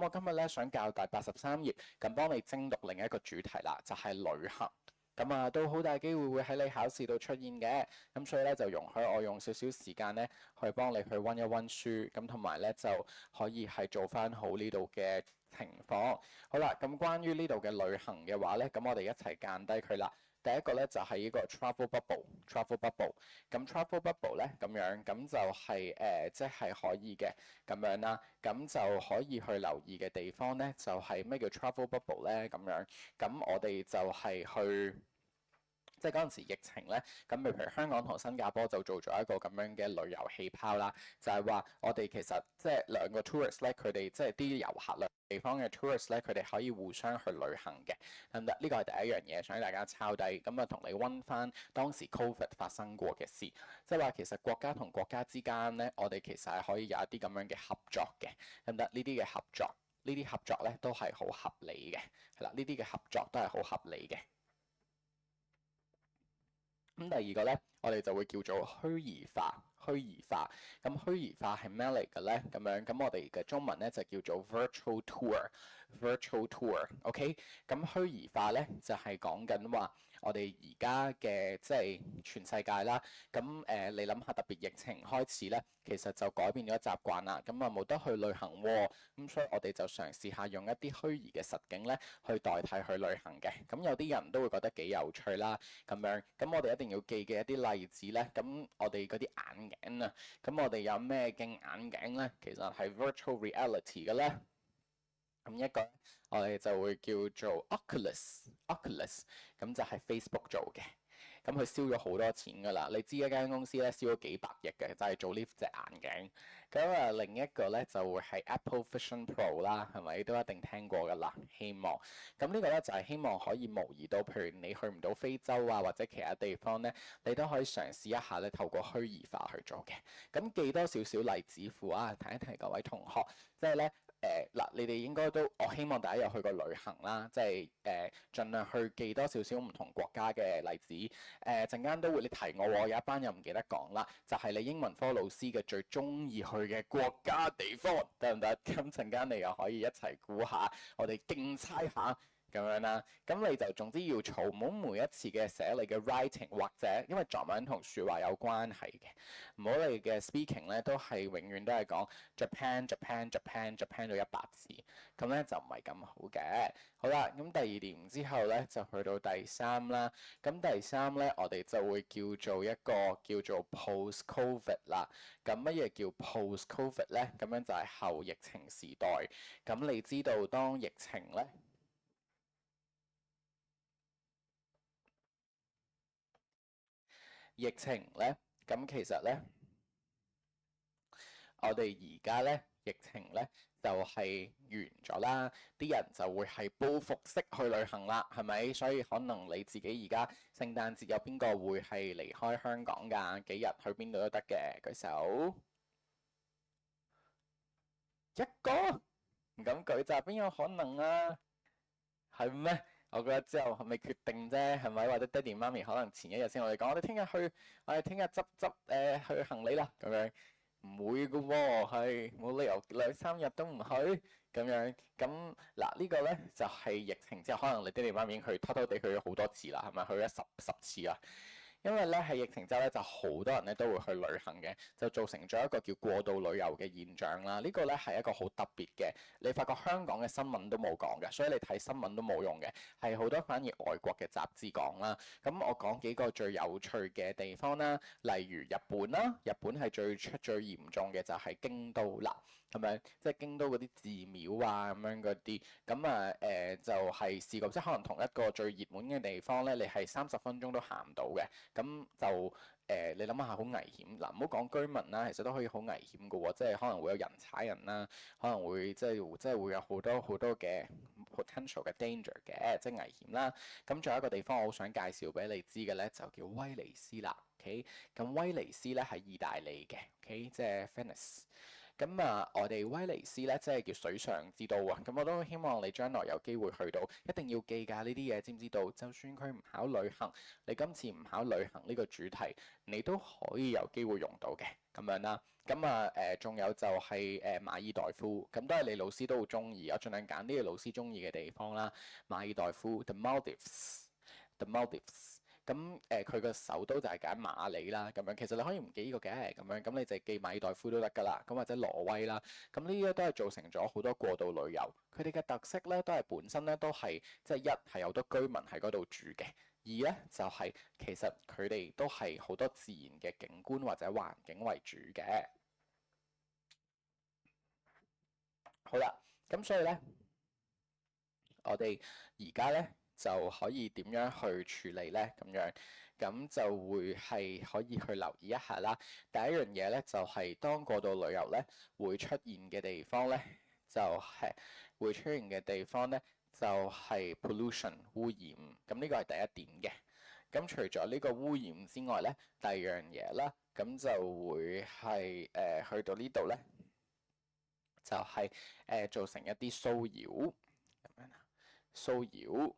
我今日咧想教第83頁，咁幫你精讀另一個主題啦，就係旅行。咁啊，都好大機會會喺你考試度出現嘅，咁所以咧就容許我用少少時間咧去幫你去温一温書，咁同埋咧就可以係做翻好呢度嘅情況。好啦，咁關於呢度嘅旅行嘅話咧，咁我哋一齊間低佢啦。第一個咧就係呢個 travel bubble，travel bubble。咁 travel bubble 咧咁樣，咁就係即係可以嘅咁樣啦。咁就可以去留意嘅地方咧，就係咩叫 travel bubble 咧咁樣。咁我哋就係去。即係嗰陣時疫情咧，咁譬如香港同新加坡就做咗一個咁樣嘅旅遊氣泡啦，就係話我哋其實即係兩個 tourist 咧，佢哋即係啲遊客兩地方嘅 tourist 咧，佢哋可以互相去旅行嘅，得唔得？呢個係第一樣嘢，想大家抄低，咁啊同你温翻當時 Covid 發生過嘅事，即係話其實國家同國家之間咧，我哋其實係可以有一啲咁樣嘅合作嘅，得唔得？呢啲嘅合作，呢啲合作咧都係好合理嘅，係啦，呢啲嘅合作都係好合理嘅。咁第二個咧，我哋就會叫做虛擬化。虛擬化，咁虛擬化係咩嚟嘅咧？咁樣，咁我哋嘅中文咧就叫做 virtual tour，virtual tour，OK？咁虛擬化咧就係講緊話，我哋而家嘅即係全世界啦。咁你諗下，特別疫情開始咧，其實就改變咗習慣啦。咁啊冇得去旅行喎，咁所以我哋就嘗試下用一啲虛擬嘅實景咧去代替去旅行嘅。咁有啲人都會覺得幾有趣啦，咁樣。咁我哋一定要記嘅一啲例子咧，咁我哋嗰啲眼鏡啊，咁我哋有咩嘅眼鏡咧？其實係 virtual reality 嘅咧。咁一個我哋就會叫做 Oculus，咁就係 Facebook 做嘅。咁佢燒咗好多錢㗎啦，你知一間公司咧燒咗幾百億嘅，就係做呢隻眼鏡。咁啊，另一個咧就會係 Apple Vision Pro 啦，係咪都一定聽過㗎啦？希望咁呢個咧就係希望可以模擬到，譬如你去唔到非洲啊或者其他地方咧，你都可以嘗試一下咧，透過虛擬化去做嘅。咁記多少少例子庫啊，提一提各位同學，即係咧。嗱，你哋應該都，我希望大家有去過旅行啦，即係盡量去記多少少唔同國家嘅例子。陣間都會你提我喎，有一班又唔記得講啦，就係你英文科老師嘅最中意去嘅國家地方，得唔得？咁陣間你又可以一齊估下，我哋競猜下。咁樣啦，咁你就總之要儲，唔好每一次嘅寫你嘅 writing 或者因為作文同説話有關係嘅，唔好你嘅 speaking 咧都係永遠都係講 Japan 到100次，咁咧就唔係咁好嘅。好啦，咁第二點之後咧就去到第三啦，咁第三咧我哋就會叫做一個叫做 post covid 啦。咁乜嘢叫 post covid 咧？咁樣就係後疫情時代。咁你知道當疫情咧？疫情咧，咁其實咧，我哋而家咧，疫情咧就係完咗啦，啲人就會係報復式去旅行啦，係咪？所以可能你自己而家聖誕節有邊個會係離開香港㗎？幾日去邊度都得嘅，舉手。一個唔敢舉咋，邊有可能啊？係咩？我覺得之後係咪決定啫？係咪？或者爹哋媽咪可能前一日先我哋講，我哋聽日去，我哋聽日執去行李啦，咁樣唔會噶喎，係冇理由2-3日都唔去咁樣。咁嗱呢個咧就係疫情之後，可能你爹哋媽咪已經去偷偷地去咗好多次啦，係咪？去咗十次啊！因為咧喺疫情之後咧，就好多人咧都會去旅行嘅，就造成咗一個叫過度旅遊嘅現象啦。呢個咧係一個好特別嘅，你發覺香港嘅新聞都冇講嘅，所以你睇新聞都冇用嘅，係好多反而外國嘅雜誌講啦。咁我講幾個最有趣嘅地方啦，例如日本啦，日本係最嚴重嘅就係京都啦，咁樣即係京都嗰啲寺廟啊咁樣嗰啲，咁啊就係試過，即係可能同一個最熱門嘅地方咧，你係30分鐘都行唔到嘅。咁就你諗下好危險嗱，唔好講居民啦，其實都可以好危險嘅喎，即係可能會有人踩人啦，可能會即係會有好多嘅 potential 嘅 danger 嘅，即係危險啦。咁仲有一個地方我好想介紹俾你知嘅咧，就叫威尼斯啦。OK，咁威尼斯咧係意大利嘅，OK，即係 Venice。咁啊，我哋威尼斯咧，即係叫水上之都啊。咁我都希望你將來有機會去到，一定要記㗎呢啲嘢，知唔知道？就算佢唔考旅行，你今次唔考旅行呢個主題，你都可以有機會用到嘅咁樣啦。咁啊仲有就係馬爾代夫，咁都係你老師都好中意，我盡量揀啲你老師中意嘅地方啦。馬爾代夫 The Maldives，The Maldives。咁佢個首都就係揀馬里啦，咁樣其實你可以唔記呢個嘅，咁樣咁你就記馬爾代夫都得㗎啦，咁或者挪威啦，咁呢啲都係造成咗好多過度旅遊，佢哋嘅特色咧都係本身咧都係即係一係有好多居民喺嗰度住嘅，二咧就係其實佢哋都係好多自然嘅景觀或者環境為主嘅。好啦，咁所以咧，我哋而家咧就可以點樣去處理咧？咁樣咁就會係可以去留意一下啦。第一樣嘢咧就係當過度旅遊咧會出現嘅地方咧，就係會出現嘅地方咧就係 pollution 污染。咁呢個係第一點嘅。咁除咗呢個污染之外咧，第二樣嘢啦，咁就會係去到呢度咧，就係造成一啲騷擾咁樣啦，騷擾。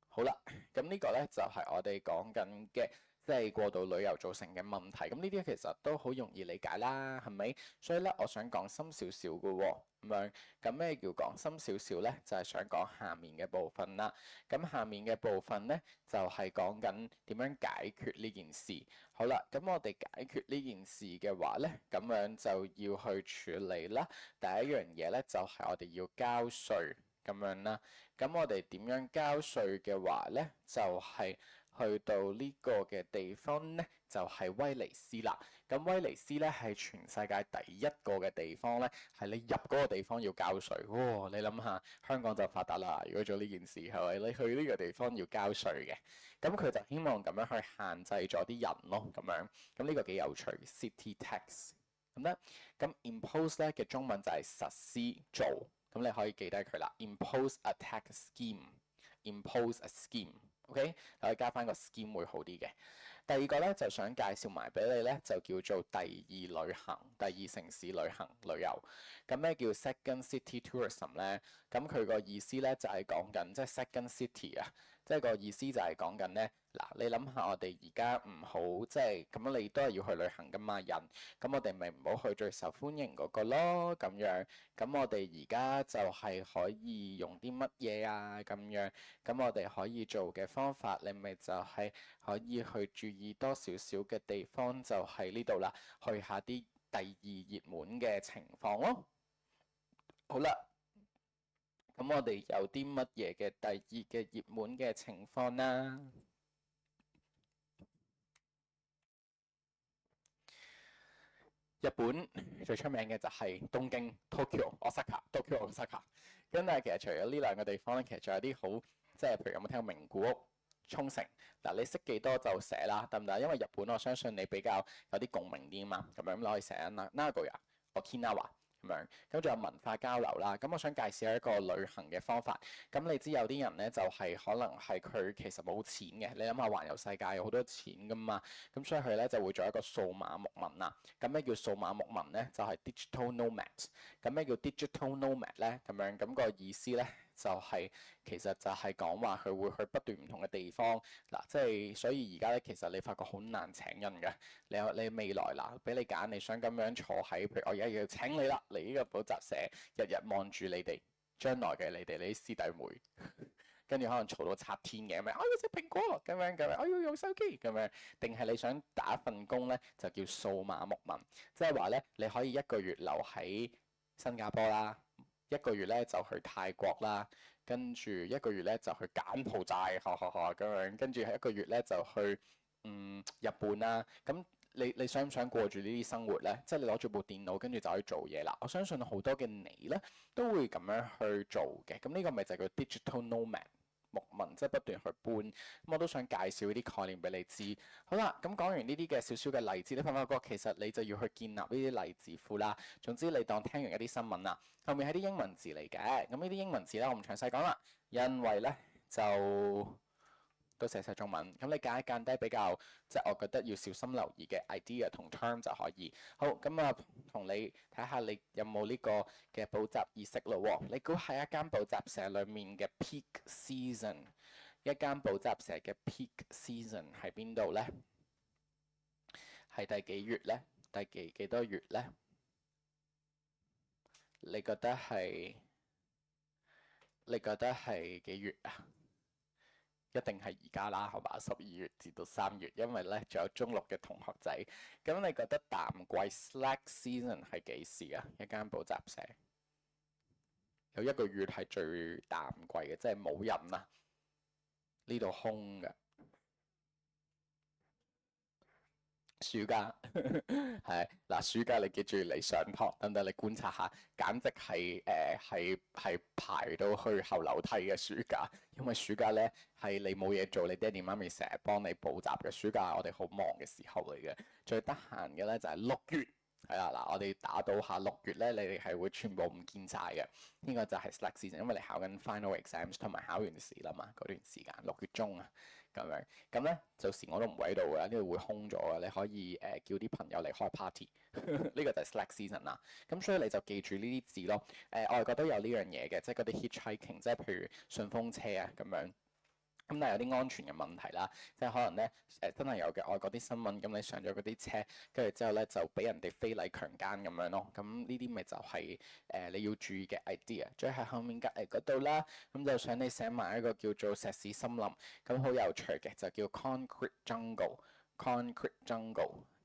好啦，咁呢個咧就係我哋講緊嘅，即係過度旅遊造成嘅問題。咁呢啲其實都好容易理解啦，係咪？所以咧，我想講深少少嘅喎，咁樣。咁咩叫講深少少咧？就係想講下面嘅部分啦。咁下面嘅部分咧，就係講緊點樣解決呢件事。好啦，咁我哋解決呢件事嘅話咧，咁樣就要去處理啦。第一樣嘢咧，就係我哋要交稅咁樣啦。咁我哋點樣交稅嘅話咧，就係去到呢個嘅地方咧，就係威尼斯啦。咁威尼斯咧係全世界第一個嘅地方咧，係你入嗰個地方要交稅。哇！你諗下，香港就發達啦。如果做呢件事係咪？你去呢個地方要交稅嘅，咁佢就希望咁樣去限制咗啲人咯，咁樣。咁呢個幾有趣，city tax 咁咧。咁 impose 咧嘅中文就係實施做。咁你可以記低佢啦。Impose a tax scheme，impose a scheme，OK？你可以加翻個 scheme 會好啲嘅。第二個咧就想介紹埋俾你咧，就叫做第二旅行、第二城市旅遊。咁咩叫 second city tourism 咧？咁佢個意思咧就係講緊即係 second city 啊，即係個意思就係講緊咧。嗱，你諗下我哋而家唔好即係咁樣，你都係要去旅行噶嘛人，咁我哋咪唔好去最受歡迎嗰個咯，咁樣。咁我哋而家就係可以用啲乜嘢啊？咁樣，咁我哋可以做嘅方法，你咪就係可以去注意多少少嘅地方，就喺呢度啦，去下啲第二熱門嘅情況咯。好啦，咁我哋有啲乜嘢嘅第二嘅熱門嘅情況啦？日本最出名嘅就係東京 Tokyo、Osaka、Tokyo、Osaka。咁但係其實除咗呢兩個地方咧，其實仲有啲好，即係譬如有冇聽過名古屋、沖繩？嗱，你識幾多就寫啦，得唔得？因為日本我相信你比較有啲共鳴啲啊嘛，咁樣可以寫啊，Nagoya、Okinawa。咁樣，咁仲有文化交流啦。咁我想介紹一個旅行嘅方法。咁你知有啲人咧就係可能係佢其實冇錢嘅。你諗下環遊世界有好多錢噶嘛。咁所以佢咧就會做一個數碼牧民啦。咁咩叫數碼牧民咧？就係 digital nomad。咁咩叫 digital nomad 咧？咁樣咁個意思咧就係其實就係講話佢會去不斷唔同嘅地方嗱，即係所以而家咧其實你發覺好難請人嘅。你未來嗱俾你揀，你想咁樣坐喺，譬如我而家要請你啦，嚟呢個補習社，日日望住你哋將來嘅你哋啲師弟妹，跟住可能嘈到拆天嘅咁樣，我要食蘋果咁樣，我要用手機咁樣，定係你想打份工咧，就叫數碼牧民，即係話咧你可以一個月留喺新加坡啦，一個月咧就去泰國啦，跟住一個月咧就去柬埔寨，咁樣，跟住係一個月咧就去日本啦，咁。你想唔想過住呢啲生活咧？即係你攞住部電腦，跟住就可以做嘢啦。我相信好多嘅你咧都會咁樣去做嘅。咁呢個咪就係叫 digital nomad 牧民，即係不斷去搬。咁我都想介紹呢啲概念俾你知。好啦，咁講完呢啲嘅少少嘅例子，你發唔發覺其實你就要去建立呢啲例子庫啦。總之你當聽完一啲新聞啦，後面係啲英文字嚟嘅。咁呢啲英文字咧，我唔詳細講啦，因為咧就都寫晒中文。咁你揀一揀低比較即係我覺得要小心留意嘅 idea 同 term 就可以。好，咁啊，同你睇下你有冇呢個嘅補習意識咯喎。你估喺一間補習社裡面嘅 peak season，一間補習社嘅 peak season 喺邊度呢？係第幾月呢？第幾多月呢？你覺得係幾月啊？一定係而家啦，係嘛？12月至到3月，因為咧仲有中六嘅同學仔。咁你覺得淡季 slack season 係幾時啊？一間補習社有一個月係最淡季嘅，即係冇人啊，呢度空嘅。暑假係嗱，暑假你記住嚟上堂，等等你觀察下，簡直係係排到去後樓梯嘅暑假，因為暑假咧係你冇嘢做，你爹哋媽咪成日幫你補習嘅。暑假係我哋好忙嘅時候嚟嘅，最得閒嘅咧就係6月。係啦，嗱，我哋打到下6月咧，你哋係會全部唔見晒嘅。呢個就係 slack season，因為你考緊 final exams 同埋考完試啦嘛，嗰段時間6月中啊。咁樣，咁咧就時我都唔會喺度嘅，呢度會空咗嘅。你可以叫啲朋友嚟開 party，呢個就係 slack season 啦。咁所以你就記住呢啲字咯。外國都有呢樣嘢嘅，即係嗰啲 hitchhiking，即係譬如順風車啊咁樣。咁但係有啲安全嘅問題啦，即係可能咧真係有嘅外國啲新聞，咁你上咗嗰啲車，跟住之後咧就俾人哋非禮強姦咁樣咯。咁呢啲咪就係你要注意嘅 idea。再喺後面隔離嗰度啦，咁就想你寫埋一個叫做石屎森林，咁好有趣嘅就叫 concrete jungle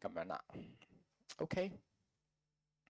咁樣啦。OK。